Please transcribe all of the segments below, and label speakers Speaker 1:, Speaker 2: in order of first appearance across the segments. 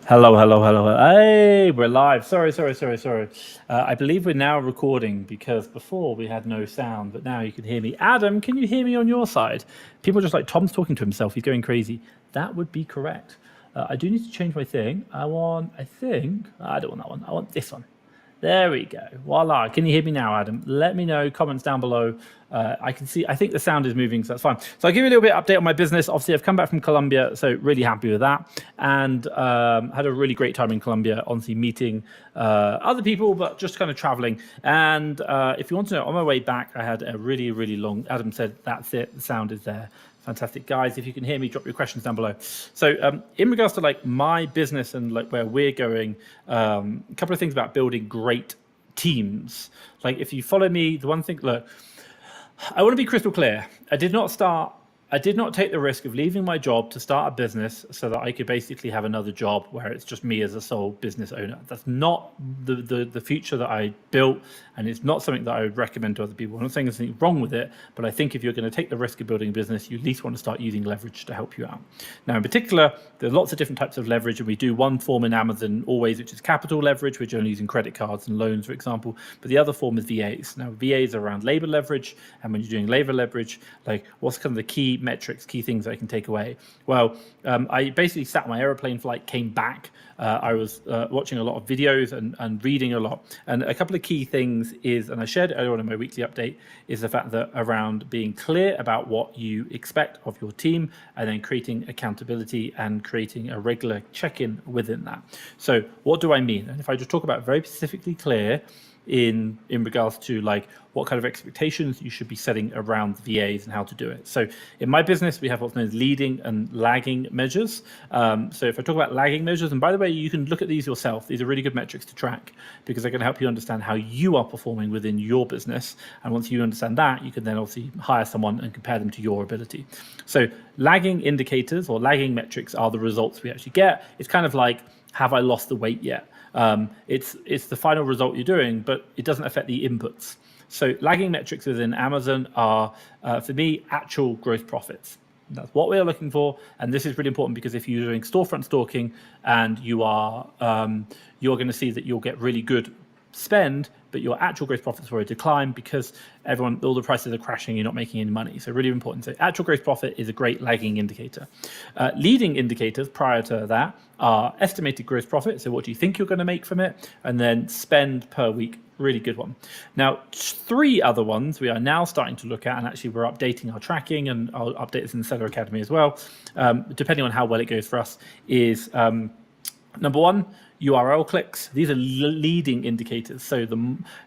Speaker 1: Hello, hello, hello. Hey, we're live. Sorry. I believe we're now recording because before we had no sound, but now you can hear me. Adam, can you hear me on your side? People are just like, Tom's talking to himself. He's going crazy. That would be correct. I do need to change my thing. I don't want that one. I want this one. There we go. Voila. Can you hear me now, Adam? Let me know. Comments down below. I can see, I think the sound is moving, so that's fine. So I'll give you a little bit of update on my business. Obviously, I've come back from Colombia, so really happy with that. And had a really great time in Colombia, honestly, meeting other people, but just kind of traveling. And if you want to know, on my way back, I had a really, really long, Adam said, that's it, the sound is there. Fantastic, guys. If you can hear me, drop your questions down below. So in regards to like my business and like where we're going, a couple of things about building great teams. Like if you follow me, the one thing, look, I want to be crystal clear. I did not take the risk of leaving my job to start a business so that I could basically have another job where it's just me as a sole business owner. That's not the future that I built, and it's not something that I would recommend to other people. I'm not saying there's anything wrong with it, but I think if you're going to take the risk of building a business, you at least want to start using leverage to help you out. Now, in particular, there's lots of different types of leverage, and we do one form in Amazon always, which is capital leverage, which are only using credit cards and loans, for example. But the other form is VAs. Now, VAs are around labor leverage, and when you're doing labor leverage, like what's kind of the key metrics, key things that I can take away? Well, I basically sat on my aeroplane flight, came back. I was watching a lot of videos and reading a lot. And a couple of key things is, and I shared it earlier on in my weekly update, is the fact that around being clear about what you expect of your team and then creating accountability and creating a regular check-in within that. So what do I mean? And if I just talk about very specifically clear, in regards to like what kind of expectations you should be setting around VAs and how to do it. So in my business, we have what's known as leading and lagging measures. So if I talk about lagging measures, and by the way, you can look at these yourself. These are really good metrics to track because they're going to help you understand how you are performing within your business. And once you understand that, you can then obviously hire someone and compare them to your ability. So lagging indicators or lagging metrics are the results we actually get. It's kind of like, have I lost the weight yet? It's the final result you're doing, but it doesn't affect the inputs. So lagging metrics within Amazon are, for me, actual gross profits. That's what we're looking for, and this is really important because if you're doing storefront stalking and you're going to see that you'll get really good spend, but your actual gross profits will decline because all the prices are crashing, you're not making any money. So really important. So actual gross profit is a great lagging indicator. Leading indicators prior to that are estimated gross profit. So what do you think you're going to make from it? And then spend per week. Really good one. Now, 3 other ones we are now starting to look at, and actually we're updating our tracking, and I'll update this in the Seller Academy as well, depending on how well it goes for us, is number 1, URL clicks. These are leading indicators. So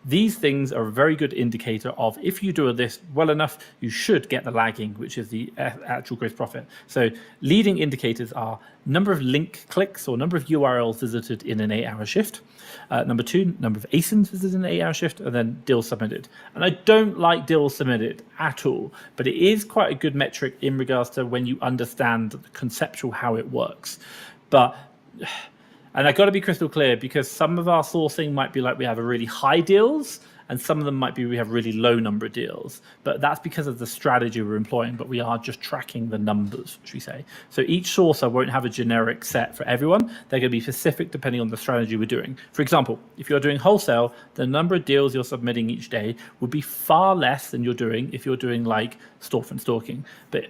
Speaker 1: these things are a very good indicator of if you do this well enough, you should get the lagging, which is the actual gross profit. So leading indicators are number of link clicks or number of URLs visited in an 8-hour shift. Number 2, number of ASINs visited in an 8-hour shift, and then deals submitted. And I don't like deals submitted at all, but it is quite a good metric in regards to when you understand the conceptual how it works. And I got to be crystal clear because some of our sourcing might be like we have a really high deals and some of them might be we have really low number of deals. But that's because of the strategy we're employing, but we are just tracking the numbers, should we say. So each sourcer won't have a generic set for everyone. They're going to be specific depending on the strategy we're doing. For example, if you're doing wholesale, the number of deals you're submitting each day would be far less than you're doing if you're doing like storefront stalking,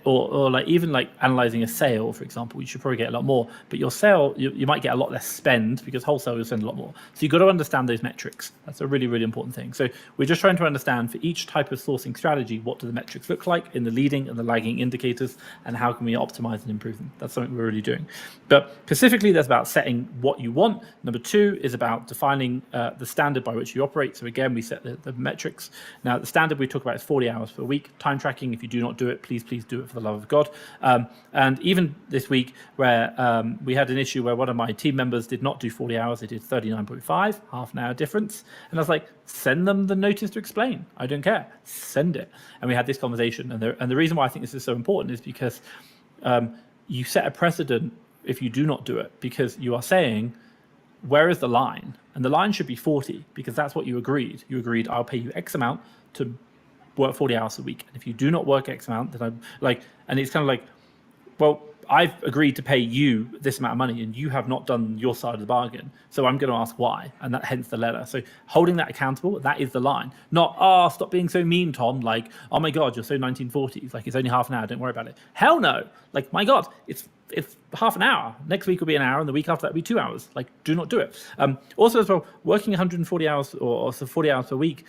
Speaker 1: or like even like analyzing a sale, for example, you should probably get a lot more. But your sale, you might get a lot less spend because wholesale you'll spend a lot more. So you've got to understand those metrics. That's a really, really important thing. So we're just trying to understand for each type of sourcing strategy, what do the metrics look like in the leading and the lagging indicators, and how can we optimize and improve them? That's something we're really doing. But specifically, that's about setting what you want. Number 2 is about defining the standard by which you operate. So again, we set the metrics. Now, the standard we talk about is 40 hours per week. Time tracking, if you do not do it, please do it for the love of God. And even this week where we had an issue where one of my team members did not do 40 hours, they did 39.5, half an hour difference. And I was like, send them the notice to explain. I don't care. Send it. And we had this conversation. And the reason why I think this is so important is because you set a precedent if you do not do it, because you are saying, where is the line? And the line should be 40 because that's what you agreed. You agreed, I'll pay you X amount to work 40 hours a week. And if you do not work X amount, then I'm like, and it's kind of like, well, I've agreed to pay you this amount of money and you have not done your side of the bargain. So I'm going to ask why. And that hence the letter. So holding that accountable, that is the line. Not, oh, stop being so mean, Tom. Like, oh my God, you're so 1940s. Like, it's only half an hour. Don't worry about it. Hell no. Like, my God, it's half an hour. Next week will be an hour, and the week after that will be 2 hours. Like, do not do it. Also, as well, working 140 hours or so 40 hours per week,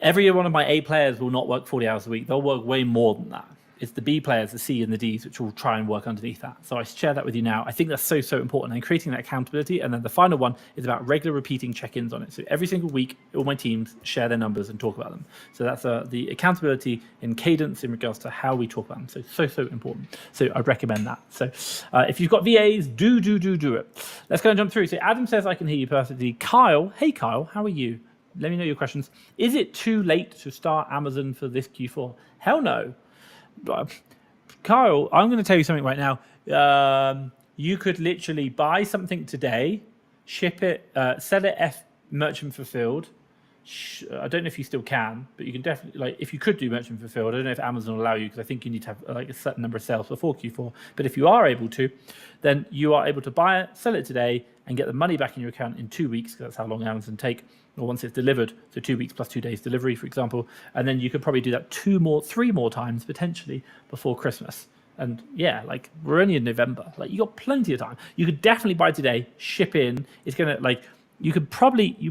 Speaker 1: every one of my A players will not work 40 hours a week. They'll work way more than that. It's the B players, the C and the Ds, which will try and work underneath that. So I share that with you now. I think that's so important, and creating that accountability. And then the final one is about regular repeating check-ins on it. So every single week, all my teams share their numbers and talk about them. So that's the accountability in cadence in regards to how we talk about them. So important. So I recommend that. So if you've got VAs, do it. Let's go and jump through. So Adam says, I can hear you perfectly. Kyle, hey Kyle, how are you? Let me know your questions. Is it too late to start Amazon for this Q4? Hell no. Kyle, I'm going to tell you something right now. You could literally buy something today, ship it, sell it merchant fulfilled. I don't know if you still can, but you can definitely, like, if you could do merchant fulfilled, I don't know if Amazon will allow you, because I think you need to have like a certain number of sales before Q4. But if you are able to, then you are able to buy it, sell it today, and get the money back in your account in 2 weeks, because that's how long Amazon take, or once it's delivered. So 2 weeks plus 2 days delivery, for example. And then you could probably do that 3 more times potentially before Christmas. And yeah, like, we're only in November. Like, you got plenty of time. You could definitely buy today, ship in. It's gonna, like, you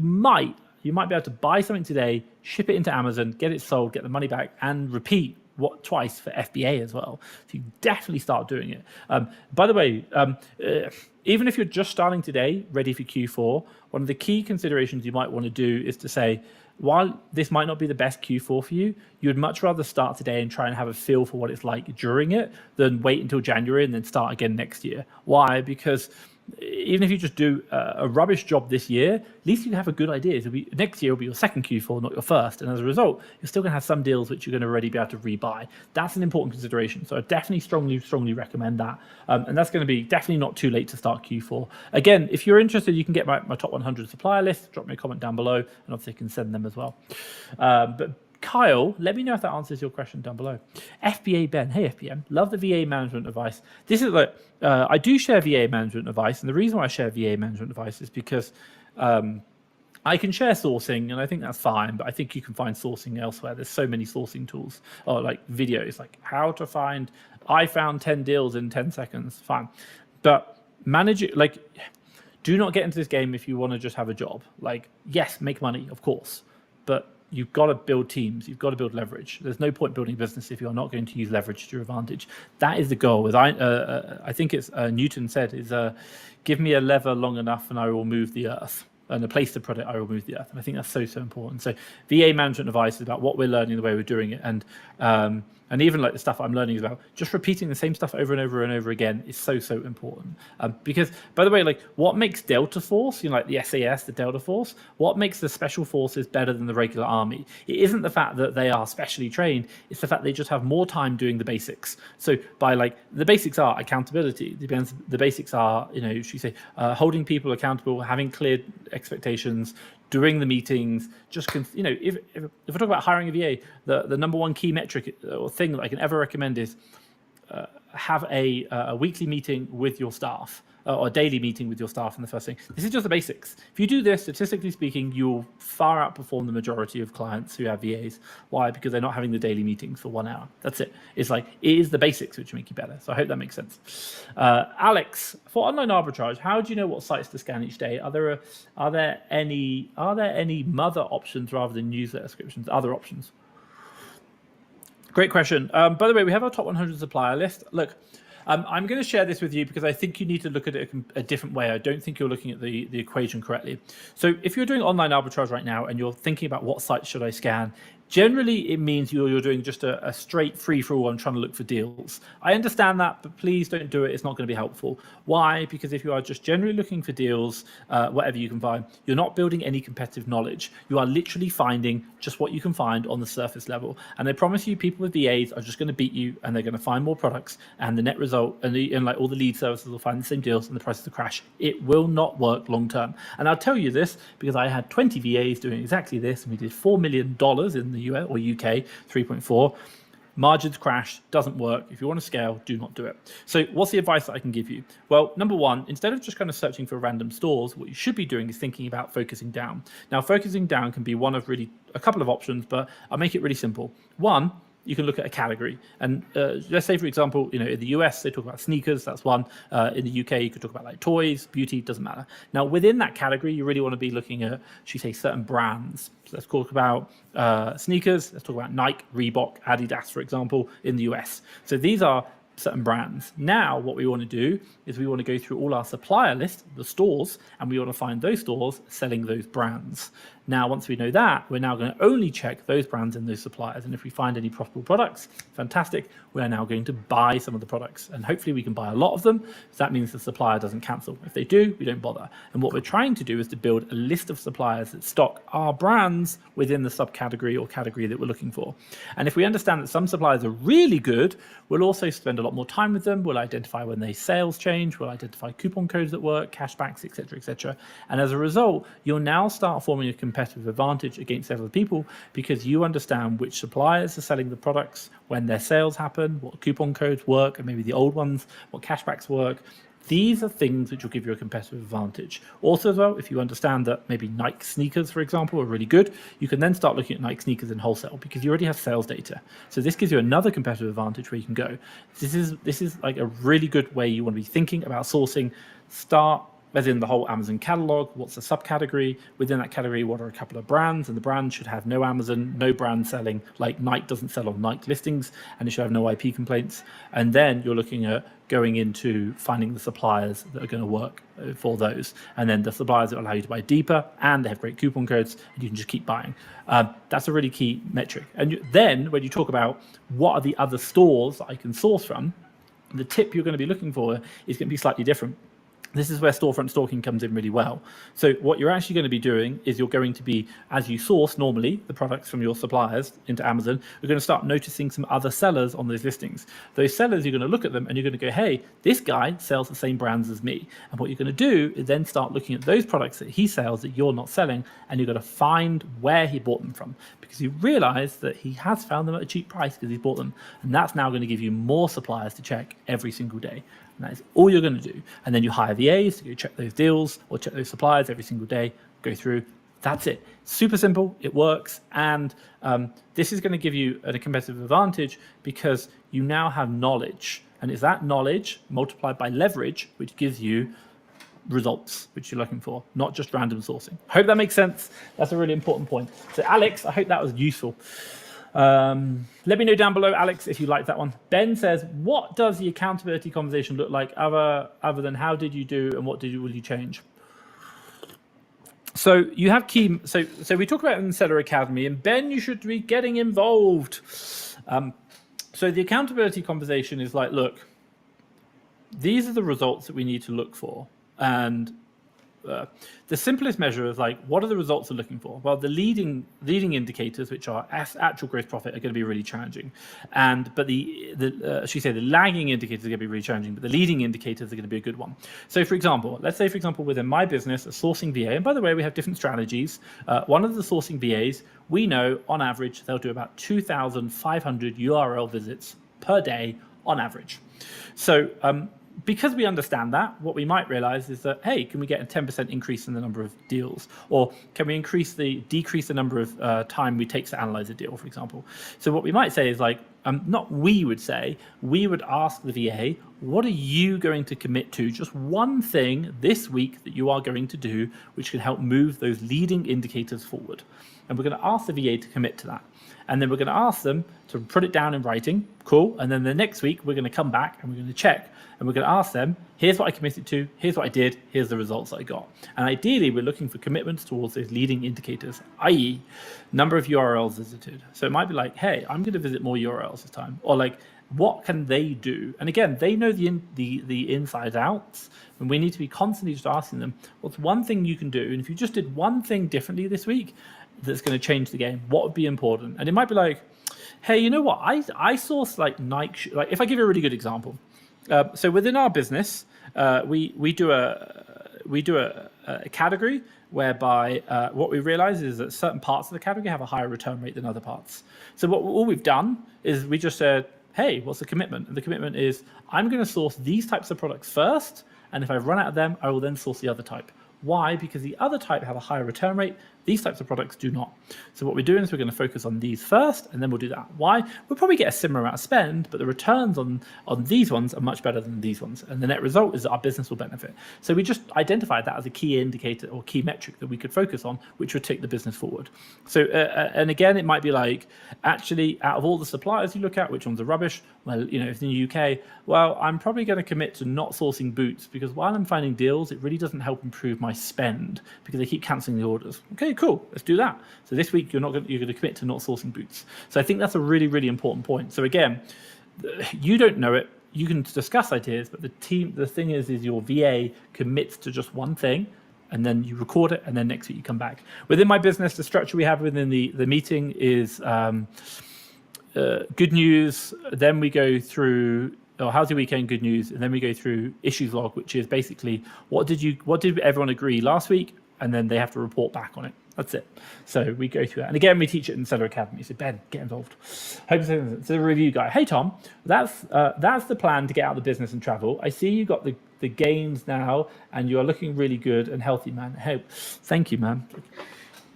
Speaker 1: might be able to buy something today, ship it into Amazon, get it sold, get the money back, and repeat twice for FBA as well. So you definitely start doing it. By the way, even if you're just starting today, ready for Q4, one of the key considerations you might want to do is to say, while this might not be the best Q4 for you, you would much rather start today and try and have a feel for what it's like during it than wait until January and then start again next year. Why? Because even if you just do a rubbish job this year, at least you have a good idea. Next year will be your second Q4, not your first. And as a result, you're still going to have some deals which you're going to already be able to rebuy. That's an important consideration. So I definitely strongly recommend that. And that's going to be definitely not too late to start Q4. Again, if you're interested, you can get my top 100 supplier list. Drop me a comment down below, and obviously you can send them as well. But Kyle, let me know if that answers your question down below. FBA Ben, hey FBM, love the VA management advice. This is like, I do share VA management advice, and the reason why I share VA management advice is because I can share sourcing, and I think that's fine, but I think you can find sourcing elsewhere. There's so many sourcing tools, or like videos, like how to find, I found 10 deals in 10 seconds, fine. But manage it, like, do not get into this game if you want to just have a job. Like, yes, make money, of course, but you've got to build teams. You've got to build leverage. There's no point building a business if you're not going to use leverage to your advantage. That is the goal. As I think it's Newton said, is give me a lever long enough and I will move the earth. And a place to put it, I will move the earth. And I think that's so important. So VA management advice is about what we're learning, the way we're doing it. And even like the stuff I'm learning is about just repeating the same stuff over and over and over again is so important. Because, by the way, like, what makes Delta Force, like the SAS, the Delta Force, what makes the special forces better than the regular army? It isn't the fact that they are specially trained, it's the fact they just have more time doing the basics. So by, like, the basics are accountability. The basics are, should we say, holding people accountable, having clear expectations, during the meetings, just if I talk about hiring a VA, the number one key metric or thing that I can ever recommend is have a weekly meeting with your staff, or a daily meeting with your staff in the first thing. This is just the basics. If you do this, statistically speaking, you'll far outperform the majority of clients who have VAs. Why? Because they're not having the daily meetings for 1 hour. That's it. It's like, it is the basics which make you better. So I hope that makes sense. Alex, for online arbitrage, how do you know what sites to scan each day? Are there any mother options rather than newsletter subscriptions? Other options? Great question. By the way, we have our top 100 supplier list. Look, I'm going to share this with you because I think you need to look at it a different way. I don't think you're looking at the equation correctly. So if you're doing online arbitrage right now and you're thinking about what sites should I scan, generally it means you're doing just a straight free-for-all and trying to look for deals. I understand that, but please don't do it. It's not going to be helpful. Why? Because if you are just generally looking for deals, whatever you can find, you're not building any competitive knowledge. You are literally finding just what you can find on the surface level. And I promise you, people with VAs are just going to beat you, and they're going to find more products, and the net result, and like all the lead services will find the same deals, and the prices will crash. It will not work long term. And I'll tell you this because I had 20 VAs doing exactly this, and we did $4 million in the US or UK, 3.4. Margins crash, doesn't work. If you want to scale, do not do it. So what's the advice that I can give you? Well, number one, instead of just kind of searching for random stores, what you should be doing is thinking about focusing down. Now, focusing down can be one of really a couple of options, but I'll make it really simple. One, you can look at a category. And let's say, for example, in the US, they talk about sneakers, that's one. In the UK, you could talk about like toys, beauty, doesn't matter. Now, within that category, you really want to be looking at, should we say, certain brands. So let's talk about sneakers, let's talk about Nike, Reebok, Adidas, for example, in the US. So these are certain brands. Now, what we want to do is we want to go through all our supplier list, the stores, and we want to find those stores selling those brands. Now, once we know that, we're now going to only check those brands and those suppliers. And if we find any profitable products, fantastic. We're now going to buy some of the products. And hopefully we can buy a lot of them. So that means the supplier doesn't cancel. If they do, we don't bother. And what we're trying to do is to build a list of suppliers that stock our brands within the subcategory or category that we're looking for. And if we understand that some suppliers are really good, we'll also spend a lot more time with them. We'll identify when their sales change. We'll identify coupon codes that work, cashbacks, etc., etc. And as a result, you'll now start forming a competitive advantage against other people because you understand which suppliers are selling the products, when their sales happen, what coupon codes work, and maybe the old ones, what cashbacks work. These are things which will give you a competitive advantage. Also as well, if you understand that maybe Nike sneakers, for example, are really good, you can then start looking at Nike sneakers in wholesale because you already have sales data. So this gives you another competitive advantage where you can go. This is like a really good way you want to be thinking about sourcing. Start as in the whole Amazon catalog, what's the subcategory? Within that category, what are a couple of brands? And the brand should have no Amazon, no brand selling, like Nike doesn't sell on Nike listings, and it should have no IP complaints. And then you're looking at going into finding the suppliers that are going to work for those. And then the suppliers that allow you to buy deeper, and they have great coupon codes, and you can just keep buying. That's a really key metric. And then when you talk about what are the other stores that I can source from, the tip you're going to be looking for is going to be slightly different. This is where storefront stalking comes in really well. So what you're actually going to be doing is you're going to be, as you source normally the products from your suppliers into Amazon, you're going to start noticing some other sellers on those listings. Those sellers, you're going to look at them and you're going to go, hey, this guy sells the same brands as me. And what you're going to do is then start looking at those products that he sells that you're not selling, and you're going to find where he bought them from, because you realize that he has found them at a cheap price because he's bought them. And that's now going to give you more suppliers to check every single day. And that is all you're going to do. And then you hire VAs to go check those deals or check those suppliers every single day, go through. That's it. Super simple. It works. And this is going to give you a competitive advantage because you now have knowledge. And it's that knowledge multiplied by leverage, which gives you results, which you're looking for, not just random sourcing. Hope that makes sense. That's a really important point. So Alex, I hope that was useful. Let me know down below, Alex, if you like that one. Ben says, what does the accountability conversation look like other than how did you do and what will you change? So you have key. So we talk about it in Seller Academy, and Ben, you should be getting involved. So the accountability conversation is like, look, these are the results that we need to look for, and the simplest measure is like, what are the results we're looking for? Well, the leading indicators, which are actual gross profit, are going to be really challenging, but the lagging indicators are going to be really challenging, but the leading indicators are going to be a good one. So, for example, let's say, within my business, a sourcing VA, and by the way, we have different strategies. One of the sourcing VAs, we know on average they'll do about 2,500 URL visits per day on average. So, because we understand that, what we might realize is that, hey, can we get a 10% increase in the number of deals? Or can we decrease the number of time we take to analyze a deal, for example? So what we might say is like, we would ask the VA, what are you going to commit to? Just one thing this week that you are going to do, which can help move those leading indicators forward. And we're going to ask the VA to commit to that. And then we're going to ask them to put it down in writing. Cool. And then the next week, we're going to come back and we're going to check. And we're going to ask them, here's what I committed to, here's what I did, here's the results I got. And ideally, we're looking for commitments towards those leading indicators, i.e. number of URLs visited. So it might be like, hey, I'm going to visit more URLs this time. Or like, what can they do? And again, they know the inside outs, and we need to be constantly just asking them, what's one thing you can do? And if you just did one thing differently this week that's going to change the game, what would be important? And it might be like, hey, you know what? I source like Nike. Like, if I give you a really good example. So within our business, we we do a category whereby what we realize is that certain parts of the category have a higher return rate than other parts. So all we've done is we just said, hey, what's the commitment? And the commitment is I'm going to source these types of products first, and if I run out of them, I will then source the other type. Why? Because the other type have a higher return rate. These types of products do not. So what we're doing is we're going to focus on these first, and then we'll do that. Why? We'll probably get a similar amount of spend, but the returns on these ones are much better than these ones. And the net result is that our business will benefit. So we just identified that as a key indicator or key metric that we could focus on, which would take the business forward. So, and again, it might be like, actually, out of all the suppliers you look at, which ones are rubbish? Well, if in the UK, well, I'm probably going to commit to not sourcing boots because while I'm finding deals, it really doesn't help improve my spend because they keep cancelling the orders. Okay, cool, let's do that. So this week you're going to commit to not sourcing boots. So I think that's a really, really important point. So again, you don't know it. You can discuss ideas, but the thing is your VA commits to just one thing, and then you record it, and then next week you come back. Within my business, the structure we have within the meeting is good news. Then we go through, how's your weekend? Good news, and then we go through issues log, which is basically what did everyone agree last week, and then they have to report back on it. That's it. So we go through that, and again, we teach it in Seller Academy. So Ben, get involved. Hope so. The review guy. Hey Tom, that's the plan to get out of the business and travel. I see you got the gains now, and you are looking really good and healthy, man. Hey, thank you, man.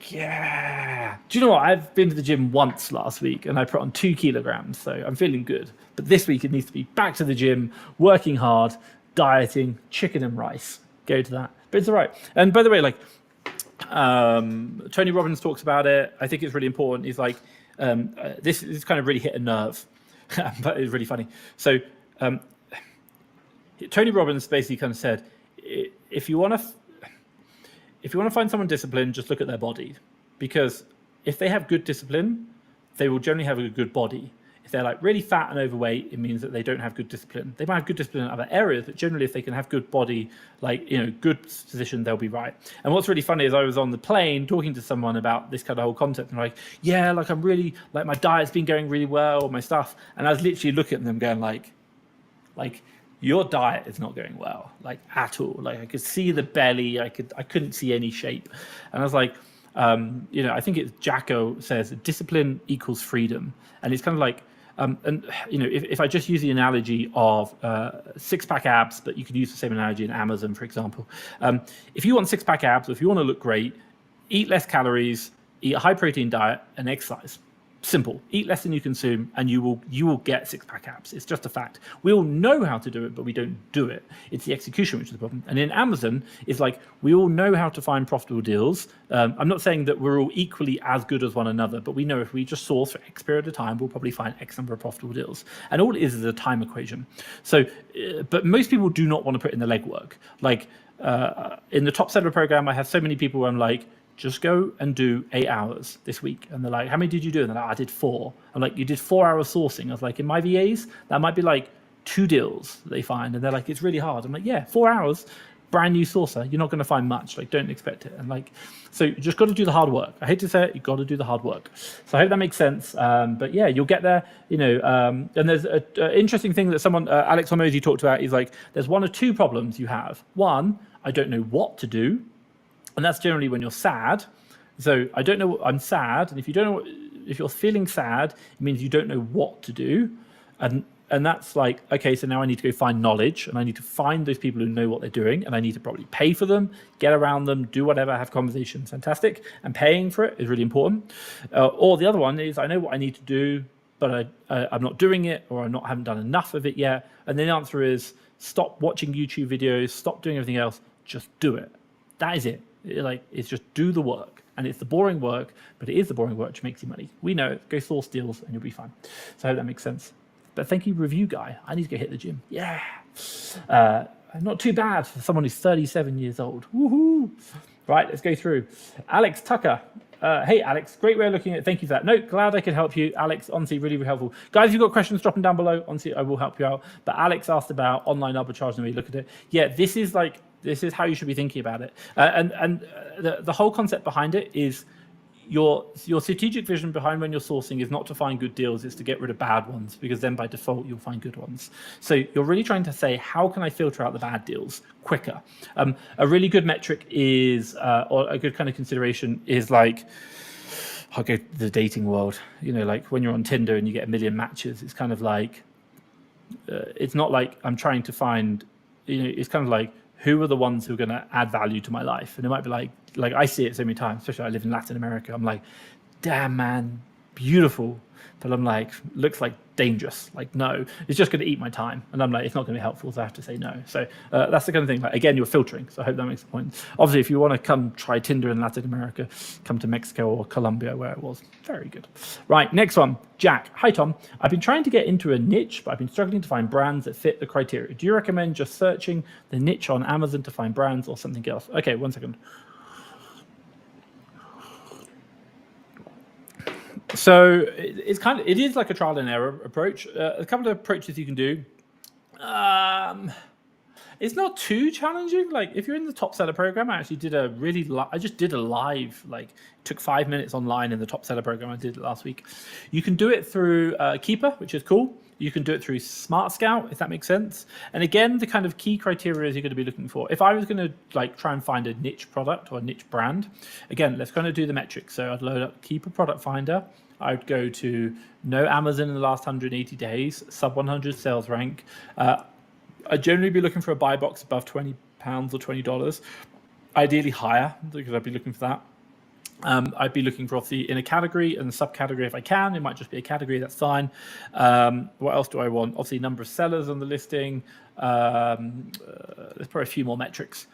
Speaker 1: Yeah. Do you know what? I've been to the gym once last week and I put on 2 kilograms, so I'm feeling good. But this week it needs to be back to the gym, working hard, dieting, chicken and rice. Go to that. But it's all right. And by the way, like Tony Robbins talks about it. I think it's really important. He's like, this kind of really hit a nerve, but it's really funny. So Tony Robbins basically kind of said, if you want to find someone disciplined, just look at their body, because if they have good discipline, they will generally have a good body. If they're like really fat and overweight, it means that they don't have good discipline. They might have good discipline in other areas, but generally if they can have good body, like, good position, they'll be right. And what's really funny is I was on the plane talking to someone about this kind of whole concept, and like, yeah, like I'm really, like my diet's been going really well, my stuff. And I was literally looking at them going like, your diet is not going well, like at all. Like I could see the belly, I couldn't see any shape. And I was like, I think it's Jacko says discipline equals freedom. And it's kind of like, if I just use the analogy of 6-pack abs, but you could use the same analogy in Amazon, for example. If you want 6-pack abs, or if you want to look great, eat less calories, eat a high protein diet, and exercise. Simple. Eat less than you consume, and you will get 6-pack abs. It's just a fact. We all know how to do it, but we don't do it. It's the execution which is the problem. And in Amazon, it's like we all know how to find profitable deals. I'm not saying that we're all equally as good as one another, but we know if we just source for X period of time, we'll probably find X number of profitable deals. And all it is a time equation. So, but most people do not want to put in the legwork. Like in the Top Seller program, I have so many people where I'm like, just go and do 8 hours this week. And they're like, how many did you do? And they're like, I did 4. I'm like, you did 4 hours sourcing. I was like, in my VAs, that might be like 2 deals that they find. And they're like, it's really hard. I'm like, yeah, 4 hours, brand new sourcer. You're not going to find much. Like, don't expect it. And like, so you just got to do the hard work. I hate to say it, you've got to do the hard work. So I hope that makes sense. But yeah, you'll get there, and there's an interesting thing that someone, Alex Hormozy talked about. He's like, there's 1 or 2 problems you have. 1, I don't know what to do. And that's generally when you're sad. So I don't know, I'm sad. And if you're feeling sad, it means you don't know what to do. And that's like, okay, so now I need to go find knowledge, and I need to find those people who know what they're doing, and I need to probably pay for them, get around them, do whatever, have conversations. Fantastic. And paying for it is really important. Or the other one is I know what I need to do, but I'm not doing it, or haven't done enough of it yet. And the answer is stop watching YouTube videos, stop doing everything else, just do it. That is it. It's just do the work, and it's the boring work, but it is the boring work which makes you money. We know it. Go source deals and you'll be fine. So I hope that makes sense. But thank you, review guy. I need to go hit the gym. Yeah. Not too bad for someone who's 37 years old. Woohoo. Right, let's go through. Alex Tucker. Hey, Alex, great way of looking at it. Thank you for that. No, glad I could help you. Alex, honestly, really, really helpful. Guys, if you've got questions, drop them down below. Honestly, I will help you out. But Alex asked about online arbitrage and we look at it. Yeah, this is how you should be thinking about it. And the whole concept behind it is your strategic vision behind when you're sourcing is not to find good deals, it's to get rid of bad ones, because then by default you'll find good ones. So you're really trying to say, how can I filter out the bad deals quicker? A really good metric is, or a good kind of consideration is like, I'll go to the dating world, like when you're on Tinder and you get 1 million matches, it's kind of like, it's not like I'm trying to find, it's kind of like, who are the ones who are going to add value to my life? And it might be like I see it so many times, especially I live in Latin America. I'm like, damn, man, beautiful. But I'm like, looks like dangerous. Like, no, it's just going to eat my time. And I'm like, it's not going to be helpful, so I have to say no. So that's the kind of thing. Like, again, you're filtering. So I hope that makes a point. Obviously, if you want to come try Tinder in Latin America, come to Mexico or Colombia, where it was. Very good. Right, next one. Jack. Hi, Tom. I've been trying to get into a niche, but I've been struggling to find brands that fit the criteria. Do you recommend just searching the niche on Amazon to find brands or something else? Okay, 1 second. So it is like a trial and error approach. A couple of approaches you can do. It's not too challenging. Like if you're in the top seller program, I actually did I just did a live, like it took 5 minutes online in the top seller program. I did it last week. You can do it through Keeper, which is cool. You can do it through Smart Scout, if that makes sense. And again, the kind of key criteria you're going to be looking for. If I was going to like try and find a niche product or a niche brand, again, let's kind of do the metrics. So I'd load up Keeper Product Finder. I would go to no Amazon in the last 180 days, sub 100 sales rank. I'd generally be looking for a buy box above £20 or $20. Ideally higher, because I'd be looking for that. I'd be looking for obviously in a category and a subcategory if I can. It might just be a category, that's fine. What else do I want? Obviously number of sellers on the listing. There's probably a few more metrics.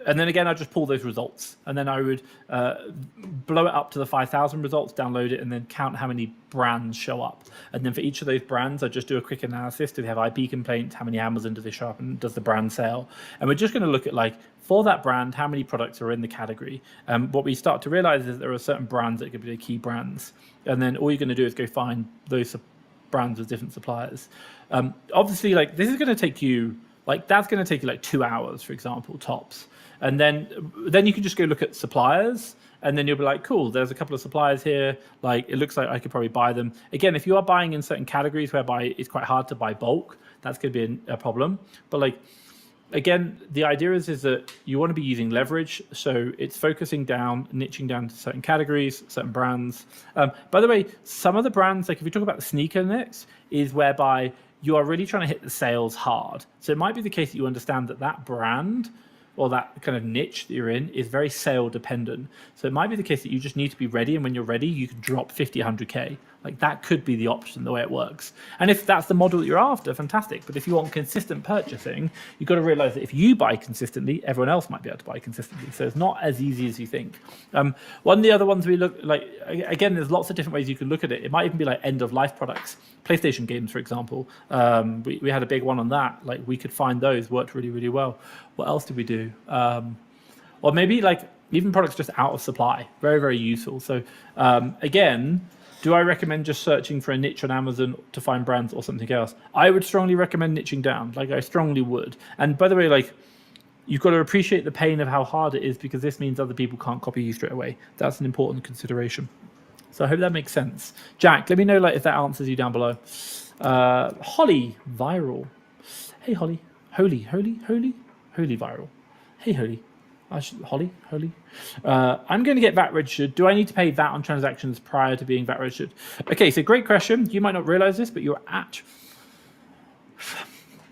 Speaker 1: And then again, I just pull those results, and then I would blow it up to the 5,000 results, download it, and then count how many brands show up. And then for each of those brands, I just do a quick analysis. Do they have IP complaints? How many Amazon do they show up? And does the brand sell? And we're just going to look at like, for that brand, how many products are in the category? What we start to realize is there are certain brands that could be the key brands. And then all you're going to do is go find those brands with different suppliers. Obviously, like this is going to take you, like that's going to take you like 2 hours, for example, tops. And then you can just go look at suppliers, and then you'll be like, cool, there's a couple of suppliers here. Like, it looks like I could probably buy them. Again, if you are buying in certain categories whereby it's quite hard to buy bulk, that's going to be a problem. But like, again, the idea is that you want to be using leverage. So it's focusing down, niching down to certain categories, certain brands. By the way, some of the brands, like if you talk about the sneaker index, is whereby you are really trying to hit the sales hard. So it might be the case that you understand that brand or that kind of niche that you're in is very sale dependent. So it might be the case that you just need to be ready, and when you're ready, you can drop 50, 100K. Like that could be the option, the way it works. And if that's the model that you're after, fantastic. But if you want consistent purchasing, you've got to realize that if you buy consistently, everyone else might be able to buy consistently. So it's not as easy as you think. One of the other ones we look like, again, there's lots of different ways you can look at it. It might even be like end of life products. PlayStation games, for example. We had a big one on that. Like we could find those, worked really, really well. What else did we do? Or maybe like even products just out of supply. Very, very useful. So again, do I recommend just searching for a niche on Amazon to find brands or something else? I would strongly recommend niching down. Like I strongly would. And by the way, like you've got to appreciate the pain of how hard it is, because this means other people can't copy you straight away. That's an important consideration. So I hope that makes sense. Jack, let me know like if that answers you down below. Holly Viral. Hey Holly. Holy Viral. Hey Holly. Holly. I'm going to get VAT registered. Do I need to pay VAT on transactions prior to being VAT registered? Okay, so great question. You might not realize this, but you're at...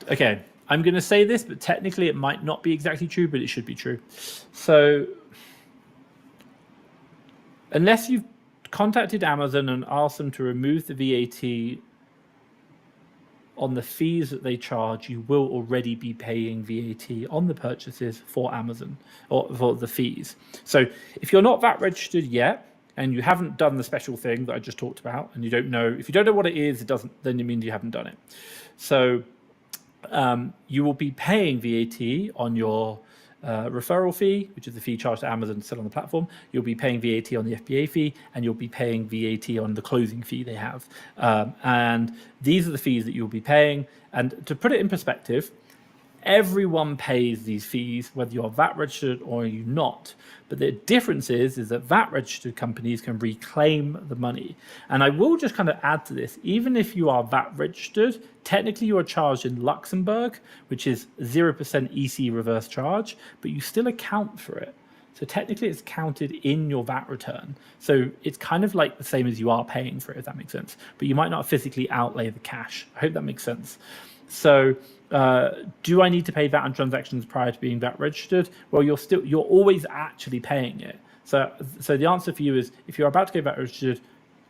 Speaker 1: Okay, I'm going to say this, but technically it might not be exactly true, but it should be true. So unless you've contacted Amazon and asked them to remove the VAT on the fees that they charge, you will already be paying VAT on the purchases for Amazon or for the fees. So if you're not VAT registered yet and you haven't done the special thing that I just talked about, and you don't know, if you don't know what it is, then it means you haven't done it. So you will be paying VAT on your referral fee, which is the fee charged to Amazon to sell on the platform. You'll be paying VAT on the FBA fee, and you'll be paying VAT on the closing fee they have. And these are the fees that you'll be paying. And to put it in perspective, Everyone pays these fees, whether you're VAT registered or you're not. But the difference is that VAT registered companies can reclaim the money. And I will just kind of add to this, even if you are VAT registered, technically you are charged in Luxembourg, which is 0% EC reverse charge, but you still account for it. So technically it's counted in your VAT return. So it's kind of like the same as you are paying for it, if that makes sense. But you might not physically outlay the cash. I hope that makes sense. So do I need to pay VAT on transactions prior to being VAT registered? Well, you're always actually paying it. So the answer for you is, if you're about to get VAT registered,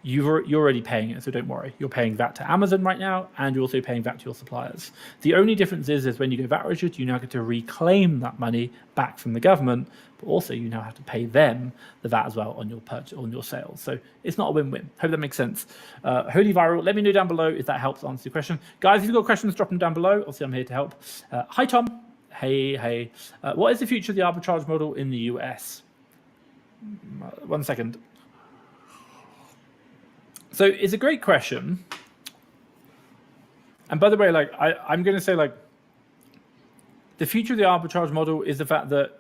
Speaker 1: you're already paying it, so don't worry. You're paying VAT to Amazon right now, and you're also paying VAT to your suppliers. The only difference is when you go VAT registered, you now get to reclaim that money back from the government, but also you now have to pay them the VAT as well on your purchase, on your sales. So it's not a win-win. Hope that makes sense. Holy Viral, let me know down below if that helps answer your question. Guys, if you've got questions, drop them down below. Obviously, I'm here to help. Hi, Tom. Hey. What is the future of the arbitrage model in the US? 1 second. So it's a great question. And by the way, like I'm going to say, like, the future of the arbitrage model is the fact that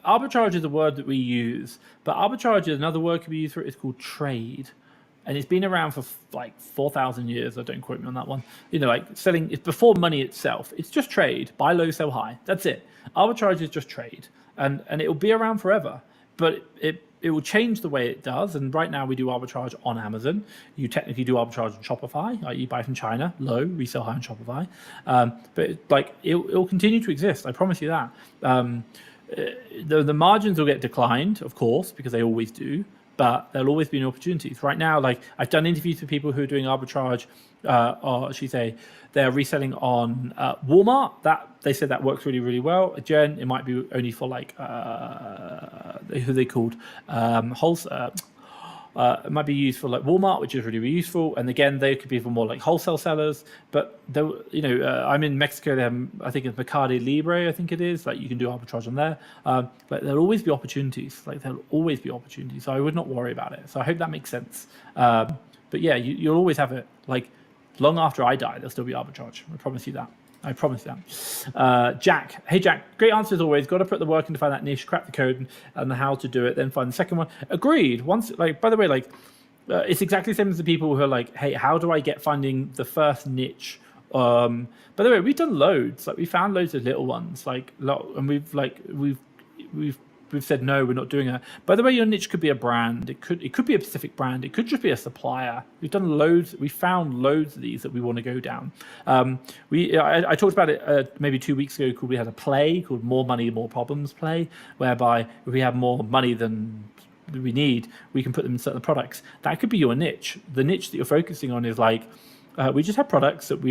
Speaker 1: arbitrage is a word that we use, but arbitrage is another word can be used for it. It's called trade. And it's been around for like 4,000 years. Don't quote me on that one. You know, like selling, it's before money itself. It's just trade, buy low, sell high. That's it. Arbitrage is just trade. And it will be around forever. But it will change the way it does. And right now we do arbitrage on Amazon. You technically do arbitrage on Shopify. Like you buy from China, low, resell high on Shopify. But like it will continue to exist. I promise you that. The margins will get declined, of course, because they always do. But there'll always be new opportunities. Right now, like I've done interviews with people who are doing arbitrage, or should we say, they're reselling on Walmart. That they said that works really, really well. Again, it might be only for like who they called wholesale. It might be used for like Walmart, which is really, really useful. And again, they could be for more like wholesale sellers. But I'm in Mexico. They have, I think it's Mercado Libre. I think it is. Like you can do arbitrage on there. But there'll always be opportunities. Like there'll always be opportunities. So I would not worry about it. So I hope that makes sense. But yeah, you'll always have it. Like long after I die, there'll still be arbitrage. I promise you that. I promise that. Jack. Hey, Jack. Great answer as always. Got to put the work in to find that niche, crack the code and how to do it, then find the second one. Agreed. Once, like, by the way, like, it's exactly the same as the people who are like, hey, how do I get finding the first niche? By the way, we've done loads. Like, we found loads of little ones. Like, and we've said no, we're not doing that. By the way, your niche could be a brand. It could be a specific brand. It could just be a supplier. We've done loads. We found loads of these that we want to go down. I talked about it maybe 2 weeks ago. We had a play called More Money, More Problems play, whereby if we have more money than we need, we can put them in certain products. That could be your niche. The niche that you're focusing on is like, we just have products that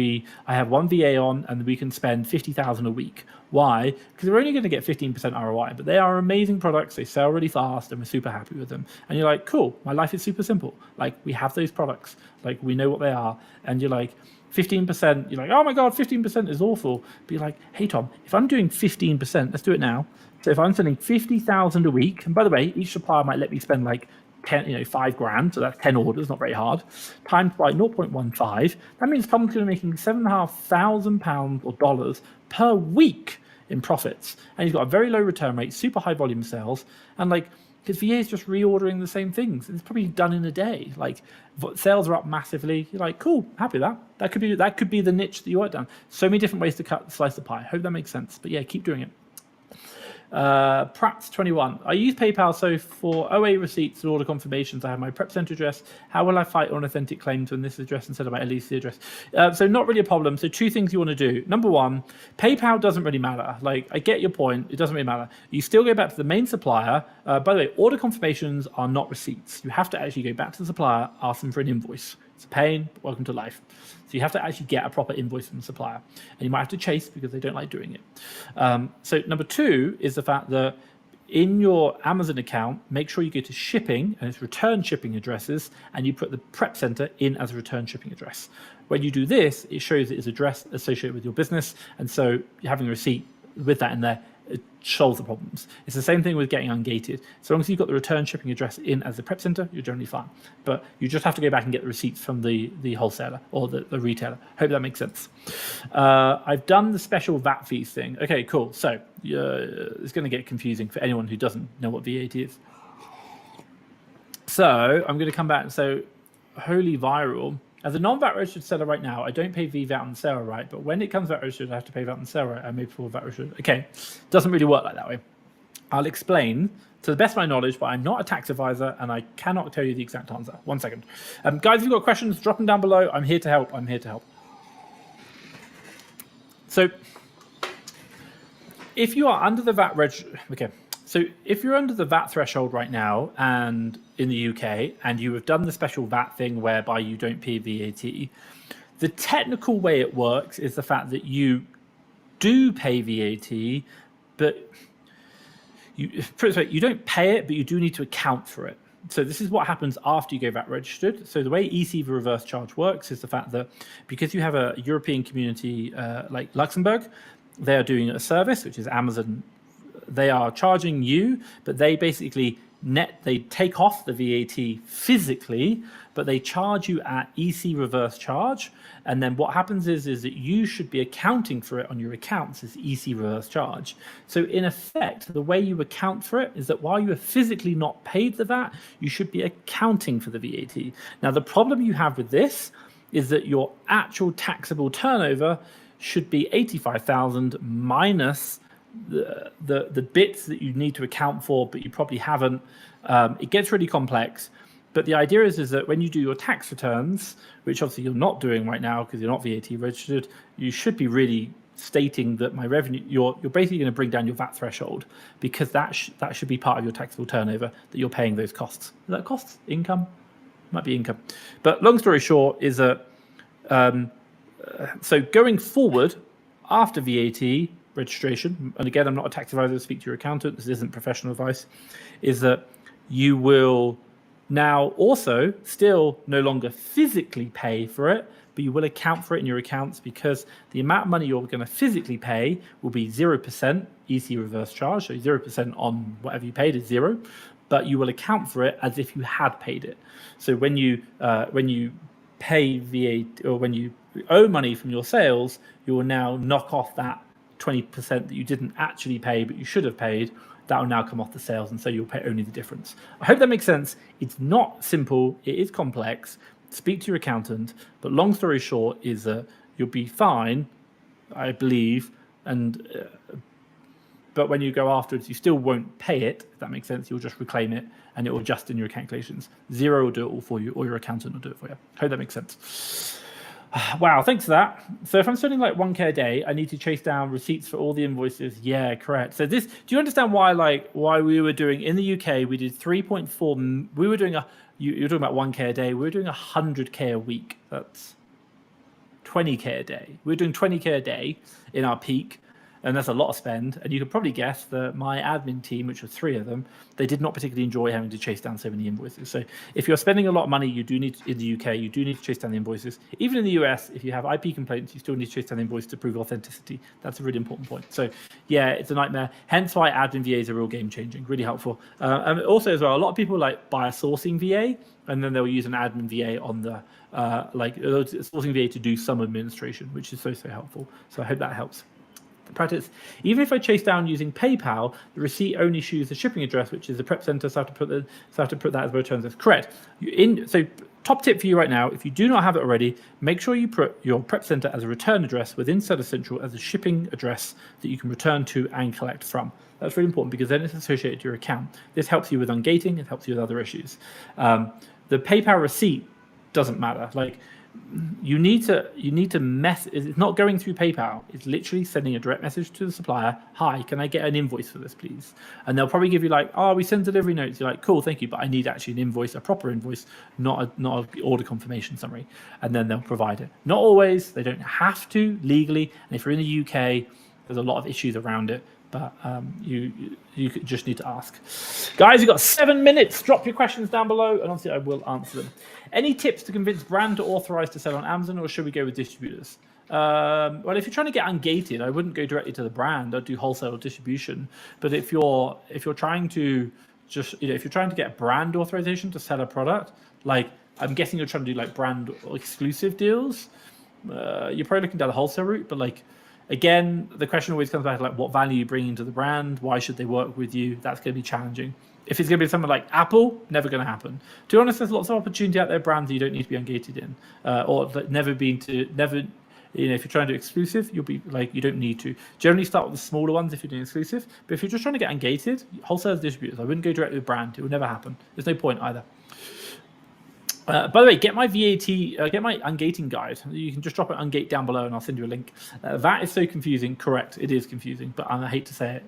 Speaker 1: I have one VA on, and we can spend 50,000 a week. Why? Because we're only going to get 15% ROI, but they are amazing products. They sell really fast, and we're super happy with them. And you're like, cool, my life is super simple. Like, we have those products. Like, we know what they are. And you're like, 15%, you're like, oh my God, 15% is awful. But you're like, hey, Tom, if I'm doing 15%, let's do it now. So if I'm spending 50,000 a week, and by the way, each supplier might let me spend like 5 grand, so that's 10 orders, not very hard, times by 0.15, that means Tom's going to be making £7,500 or dollars per week in profits. And he's got a very low return rate, super high volume sales, and like his VA is just reordering the same things. It's probably done in a day. Like sales are up massively. You're like, cool, happy with that. That could be the niche that you work down. So many different ways to slice the pie. Hope that makes sense. But yeah, keep doing it. Pratt21. I use PayPal, so for OA receipts and order confirmations, I have my prep center address. How will I fight on authentic claims when this address instead of my LEC address? So not really a problem. So 2 things you want to do. Number 1, PayPal doesn't really matter. Like, I get your point. It doesn't really matter. You still go back to the main supplier. By the way, order confirmations are not receipts. You have to actually go back to the supplier, ask them for an invoice. It's a pain, but welcome to life. So you have to actually get a proper invoice from the supplier. And you might have to chase because they don't like doing it. So number 2 is the fact that in your Amazon account, make sure you go to shipping and it's return shipping addresses, and you put the prep center in as a return shipping address. When you do this, it shows it is address associated with your business. And so having a receipt with that in there it solves the problems. It's the same thing with getting ungated. So long as you've got the return shipping address in as the prep center, you're generally fine. But you just have to go back and get the receipts from the wholesaler or the retailer. Hope that makes sense. I've done the special VAT fees thing. Okay, cool. So it's going to get confusing for anyone who doesn't know what VAT is. So I'm going to come back and say, holy viral. As a non-VAT registered seller right now, I don't pay VAT on the sale right, but when it comes VAT registered, I have to pay VAT on the sale right. I may before VAT registered. Okay, doesn't really work like that way. I'll explain to the best of my knowledge, but I'm not a tax advisor and I cannot tell you the exact answer. 1 second. Guys, if you've got questions, drop them down below. I'm here to help. I'm here to help. So if you are under the VAT register, okay. So if you're under the VAT threshold right now and in the UK and you have done the special VAT thing whereby you don't pay VAT, the technical way it works is the fact that you do pay VAT, but you don't pay it, but you do need to account for it. So this is what happens after you go VAT registered. So the way EC reverse charge works is the fact that because you have a European community like Luxembourg, they are doing a service, which is Amazon. They are charging you, but they basically they take off the VAT physically, but they charge you at EC reverse charge. And then what happens is that you should be accounting for it on your accounts as EC reverse charge. So in effect, the way you account for it is that while you are physically not paid the VAT, you should be accounting for the VAT. Now, the problem you have with this is that your actual taxable turnover should be 85,000 minus the bits that you need to account for, but you probably haven't. It gets really complex. But the idea is that when you do your tax returns, which obviously you're not doing right now because you're not VAT registered, you should be really stating that my revenue, you're basically going to bring down your VAT threshold because that should be part of your taxable turnover, that you're paying those costs. Is that costs? Income? Might be income. But long story short is that, so going forward after VAT registration, and again, I'm not a tax advisor, speak to your accountant, this isn't professional advice, is that you will now also still no longer physically pay for it, but you will account for it in your accounts because the amount of money you're going to physically pay will be 0% EC reverse charge, so 0% on whatever you paid is 0, but you will account for it as if you had paid it. So when you pay VAT, or when you owe money from your sales, you will now knock off that 20% that you didn't actually pay but you should have paid. That will now come off the sales, and so you'll pay only the difference. I hope that makes sense. It's not simple, it is complex. Speak to your accountant, but long story short is that you'll be fine, I believe, and but when you go afterwards, you still won't pay it, if that makes sense. You'll just reclaim it and it will adjust in your calculations. Xero will do it all for you, or your accountant will do it for you. Hope that makes sense. Wow, thanks for that. So if I'm spending like 1K a day, I need to chase down receipts for all the invoices. Yeah, correct. So this, do you understand why we were doing in the UK, we did 3.4, we were doing you're talking about 1K a day, we were doing 100K a week. That's 20K a day. We were doing 20K a day in our peak. And that's a lot of spend. And you could probably guess that my admin team, which was 3 of them, they did not particularly enjoy having to chase down so many invoices. So if you're spending a lot of money, you do need in the UK, you do need to chase down the invoices. Even in the US, if you have IP complaints, you still need to chase down the invoice to prove authenticity. That's a really important point. So yeah, it's a nightmare. Hence why admin VA is a real game changing, really helpful. And also as well, a lot of people like buy a sourcing VA and then they'll use an admin VA on the sourcing VA to do some administration, which is so helpful. So I hope that helps. Practice. Even if I chase down using PayPal, the receipt only shows the shipping address, which is the prep center. So I have to put that as returns as correct. So top tip for you right now: if you do not have it already, make sure you put your prep center as a return address within Seller Central as a shipping address that you can return to and collect from. That's really important because then it's associated to your account. This helps you with ungating. It helps you with other issues. The PayPal receipt doesn't matter. Like, you need to it's not going through PayPal. It's literally sending a direct message to the supplier. Hi, can I get an invoice for this, please? And they'll probably give you like, oh, we send delivery notes. You're like, cool, thank you, but I need actually an invoice, a proper invoice, not a order confirmation summary. And then they'll provide it. Not always. They don't have to legally. And if you're in the UK, there's a lot of issues around it. But you just need to ask. Guys, you've got 7 minutes. Drop your questions down below, and obviously I will answer them. Any tips to convince brand to authorize to sell on Amazon, or should we go with distributors? Well, if you're trying to get ungated, I wouldn't go directly to the brand. I'd do wholesale distribution. But if you're trying to just if you're trying to get brand authorization to sell a product, like I'm guessing you're trying to do like brand exclusive deals, you're probably looking down the wholesale route. But like again, the question always comes back to like what value you bring into the brand. Why should they work with you? That's going to be challenging. If it's going to be something like Apple, never going to happen. To be honest, there's lots of opportunity out there, brands that you don't need to be ungated in, or that never. If you're trying to do exclusive, you'll be like, you don't need to. Generally start with the smaller ones if you're doing exclusive. But if you're just trying to get ungated, wholesalers, distributors, I wouldn't go directly with brand. It will never happen. There's no point either. By the way, get my VAT, get my ungating guide. You can just drop it ungate down below and I'll send you a link. That is so confusing. Correct. It is confusing, but I hate to say it.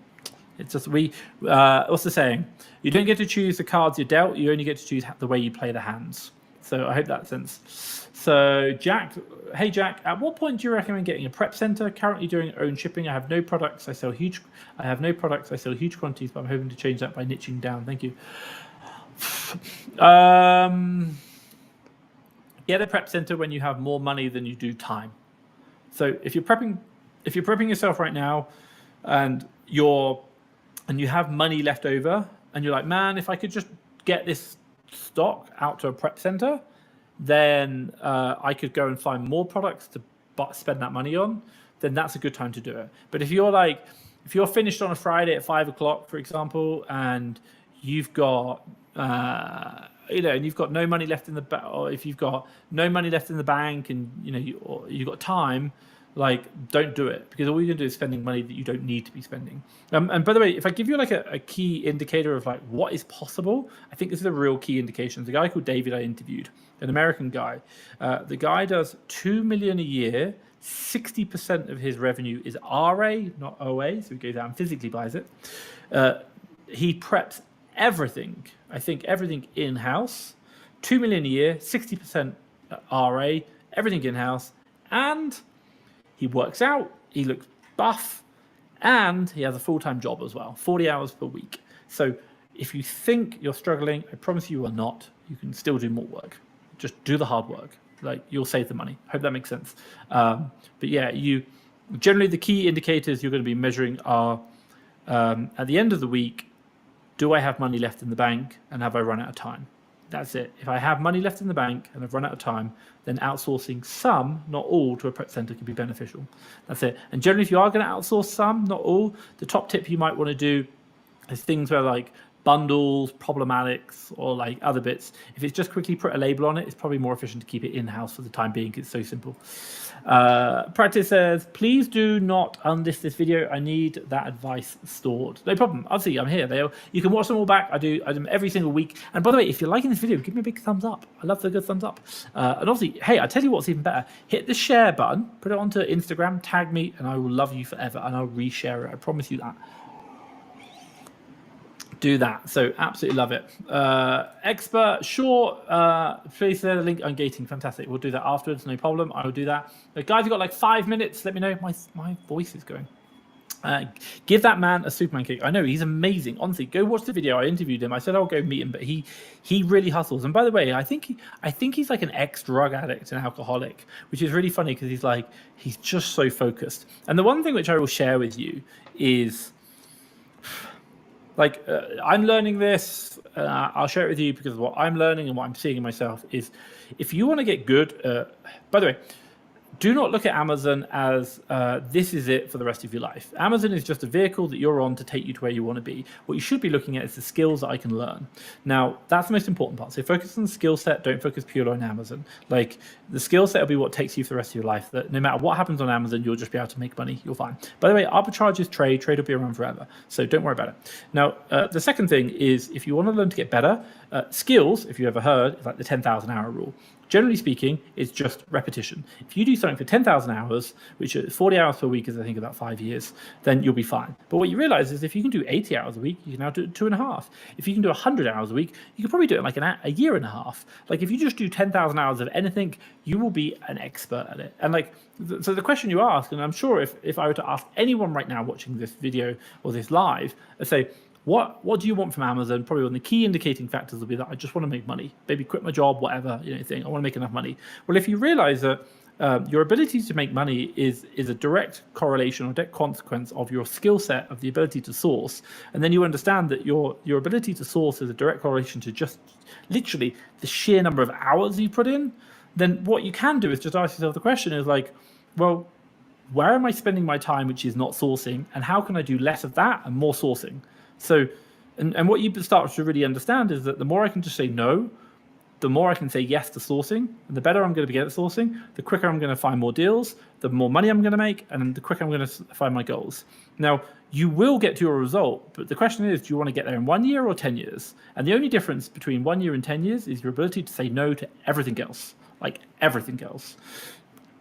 Speaker 1: It's just what's the saying? You don't get to choose the cards you're dealt. You only get to choose the way you play the hands. So I hope that sense. So Jack, hey Jack, at what point do you recommend getting a prep center? Currently doing own shipping. I have no products. I sell huge quantities, but I'm hoping to change that by niching down. Thank you. Get a prep center when you have more money than you do time. So if you're prepping yourself right now, and you have money left over, and you're like, man, if I could just get this stock out to a prep center, then I could go and find more products to spend that money on, then that's a good time to do it. But if you're finished on a Friday at 5 o'clock, for example, and you've got and you've got no money left in the bank, or if you've got no money left in the bank, and you've got time, like, don't do it, because all you're gonna do is spending money that you don't need to be spending. And by the way, if I give you like a key indicator of like what is possible, I think this is a real key indication. The guy called David I interviewed, an American guy. The guy does $2 million a year. 60% of his revenue is RA, not OA, so he goes out and physically buys it. He preps everything. I think everything in-house. $2 million a year, 60% RA, everything in-house, and he works out, he looks buff, and he has a full-time job as well, 40 hours per week. So if you think you're struggling, I promise you are not. You can still do more work. Just do the hard work. Like, you'll save the money. Hope that makes sense. But yeah, generally the key indicators you're going to be measuring are at the end of the week, do I have money left in the bank, and have I run out of time? That's it. If I have money left in the bank and I've run out of time, then outsourcing some, not all, to a prep center can be beneficial. That's it. And generally, if you are going to outsource some, not all, the top tip you might want to do is things where like bundles, problematics, or like other bits. If it's just quickly put a label on it, it's probably more efficient to keep it in-house for the time being. It's so simple. Practice says, please do not unlist this video. I need that advice stored. No problem. Obviously, I'm here. You can watch them all back. I do them every single week. And by the way, if you're liking this video, give me a big thumbs up. I love the good thumbs up. And obviously, hey, I tell you what's even better. Hit the share button, put it onto Instagram, tag me, and I will love you forever. And I'll reshare it. I promise you that. Do that. So absolutely love it. Expert, sure. Please send a link on gating. Fantastic. We'll do that afterwards. No problem. I will do that. Guys, you've got like 5 minutes. Let me know. My voice is going. Give that man a Superman cake. I know, he's amazing. Honestly, go watch the video. I interviewed him. I said I'll go meet him, but he really hustles. And by the way, I think he's like an ex-drug addict and alcoholic, which is really funny because he's just so focused. And the one thing which I will share with you is, like, I'm learning this. I'll share it with you because what I'm learning and what I'm seeing in myself is, if you want to get good, by the way, do not look at Amazon as this is it for the rest of your life. Amazon is just a vehicle that you're on to take you to where you want to be. What you should be looking at is the skills that I can learn. Now, that's the most important part. So focus on the skill set. Don't focus purely on Amazon. Like, the skill set will be what takes you for the rest of your life. That no matter what happens on Amazon, you'll just be able to make money. You're fine. By the way, arbitrage is trade. Trade will be around forever. So don't worry about it. Now, the second thing is, if you want to learn to get better, skills, if you ever heard, is like the 10,000 hour rule. Generally speaking, it's just repetition. If you do something for 10,000 hours, which is 40 hours per week is, I think, about 5 years, then you'll be fine. But what you realize is if you can do 80 hours a week, you can now do 2.5. If you can do 100 hours a week, you can probably do it in like a year and a half. Like, if you just do 10,000 hours of anything, you will be an expert at it. And like, so the question you ask, and I'm sure if I were to ask anyone right now watching this video or this live, I'd say, what do you want from Amazon? Probably one of the key indicating factors will be that I just want to make money. Maybe quit my job, whatever, thing. I want to make enough money. Well, if you realize that your ability to make money is a direct correlation or direct consequence of your skill set, of the ability to source. And then you understand that your ability to source is a direct correlation to just literally the sheer number of hours you put in. Then what you can do is just ask yourself the question is like, well, where am I spending my time which is not sourcing, and how can I do less of that and more sourcing? So, and what you start to really understand is that the more I can just say no, the more I can say yes to sourcing, and the better I'm going to be at sourcing, the quicker I'm going to find more deals, the more money I'm going to make, and the quicker I'm going to find my goals. Now, you will get to your result, but the question is, do you want to get there in 1 year or 10 years? And the only difference between 1 year and 10 years is your ability to say no to everything else, like everything else.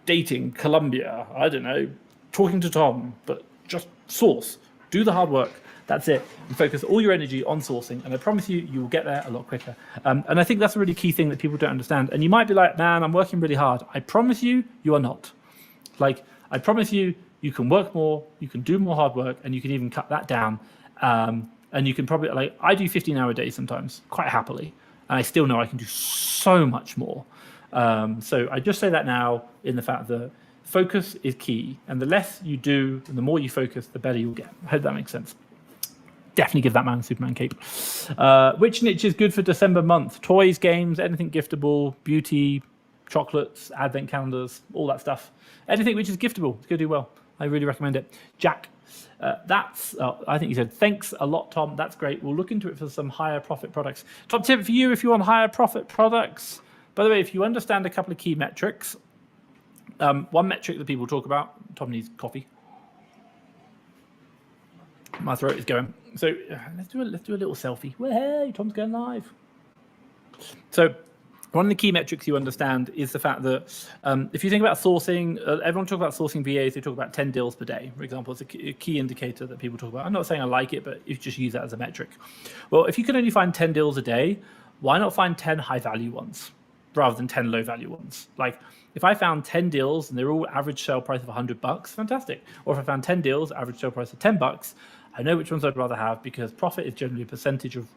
Speaker 1: Dating, Colombia, I don't know, talking to Tom, but just source, do the hard work. That's it. And focus all your energy on sourcing, and I promise you, you will get there a lot quicker. And I think that's a really key thing that people don't understand. And you might be like, man, I'm working really hard. I promise you, you are not. Like, I promise you, you can work more, you can do more hard work, and you can even cut that down. And you can probably, like, I do 15-hour days sometimes, quite happily, and I still know I can do so much more. So I just say that now in the fact that focus is key, and the less you do and the more you focus, the better you'll get. I hope that makes sense. Definitely give that man a Superman cape. Which niche is good for December month? Toys, games, anything giftable, beauty, chocolates, advent calendars, all that stuff. Anything which is giftable, it's going to do well. I really recommend it. Jack, I think you said, thanks a lot, Tom. That's great. We'll look into it for some higher profit products. Top tip for you if you want higher profit products. By the way, if you understand a couple of key metrics, one metric that people talk about, Tom needs coffee. My throat is going. So let's do a little selfie. Well, hey, Tom's going live. So one of the key metrics you understand is the fact that if you think about sourcing, everyone talks about sourcing VAs, they talk about 10 deals per day, for example. It's a key indicator that people talk about. I'm not saying I like it, but you just use that as a metric. Well, if you can only find 10 deals a day, why not find 10 high value ones rather than 10 low value ones? Like, if I found 10 deals and they're all average sale price of $100, fantastic. Or if I found 10 deals, average sale price of $10, I know which ones I'd rather have, because profit is generally a percentage of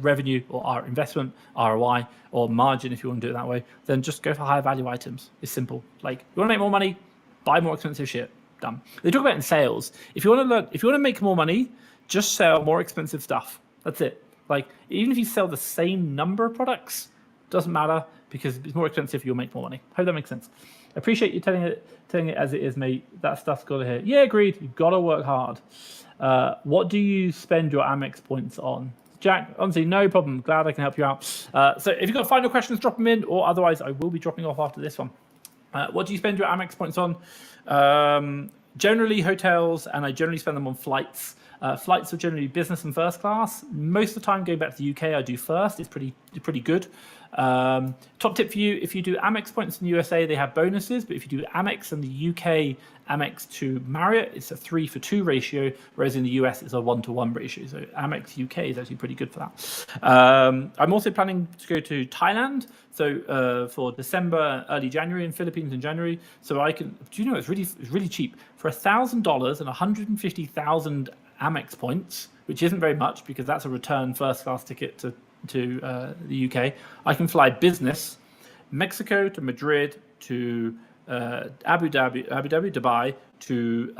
Speaker 1: revenue or our investment, ROI, or margin, if you want to do it that way. Then just go for higher value items. It's simple. Like, you want to make more money, buy more expensive shit. Done. They talk about it in sales. If you want to learn, if you want to make more money, just sell more expensive stuff. That's it. Like, even if you sell the same number of products, doesn't matter, because it's more expensive, you'll make more money. Hope that makes sense. I appreciate you telling it as it is, mate. That stuff's got to hit. Yeah, agreed. You've got to work hard. What do you spend your Amex points on? Jack, honestly, no problem. Glad I can help you out. So if you've got final questions, drop them in, or otherwise I will be dropping off after this one. What do you spend your Amex points on? Generally hotels, and I generally spend them on flights. Flights are generally business and first class. Most of the time going back to the UK, I do first. It's pretty good. Top tip for you, if you do Amex points in the USA, they have bonuses, but if you do Amex in the UK, Amex to Marriott, it's a 3-for-2 ratio, whereas in the US it's a 1-to-1 ratio. So Amex UK is actually pretty good for that. I'm also planning to go to Thailand, so for December, early January, and Philippines in January. So I can, do you know, it's really cheap. For $1,000 and 150,000 Amex points, which isn't very much because that's a return first class ticket to the UK. I can fly business, Mexico to Madrid to Abu Dhabi, Dubai to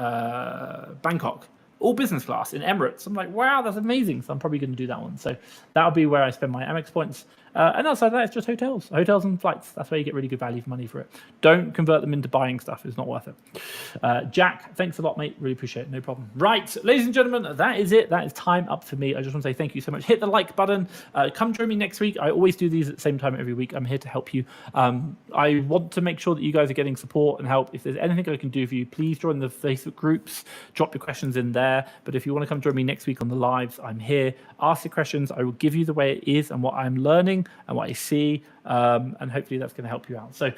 Speaker 1: Bangkok, all business class in Emirates. I'm like, wow, that's amazing. So I'm probably going to do that one. So that'll be where I spend my Amex points. And outside that, it's just hotels and flights. That's where you get really good value for money for it. Don't convert them into buying stuff. It's not worth it. Jack, thanks a lot, mate. Really appreciate it. No problem. Right, ladies and gentlemen, that is it. That is time up for me. I just want to say thank you so much. Hit the like button. Come join me next week. I always do these at the same time every week. I'm here to help you. I want to make sure that you guys are getting support and help. If there's anything I can do for you, please join the Facebook groups. Drop your questions in there. But if you want to come join me next week on the lives, I'm here. Ask your questions. I will give you the way it is and what I'm learning and what I see, and hopefully that's going to help you out. So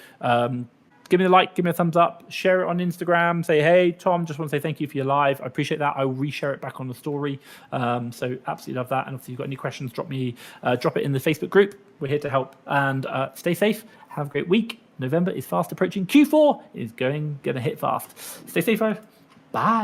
Speaker 1: give me a like, give me a thumbs up, share it on Instagram, say, hey, Tom, just want to say thank you for your live. I appreciate that. I will reshare it back on the story. So absolutely love that. And if you've got any questions, drop it in the Facebook group. We're here to help. And stay safe. Have a great week. November is fast approaching. Q4 is going to hit fast. Stay safe, guys. Bye.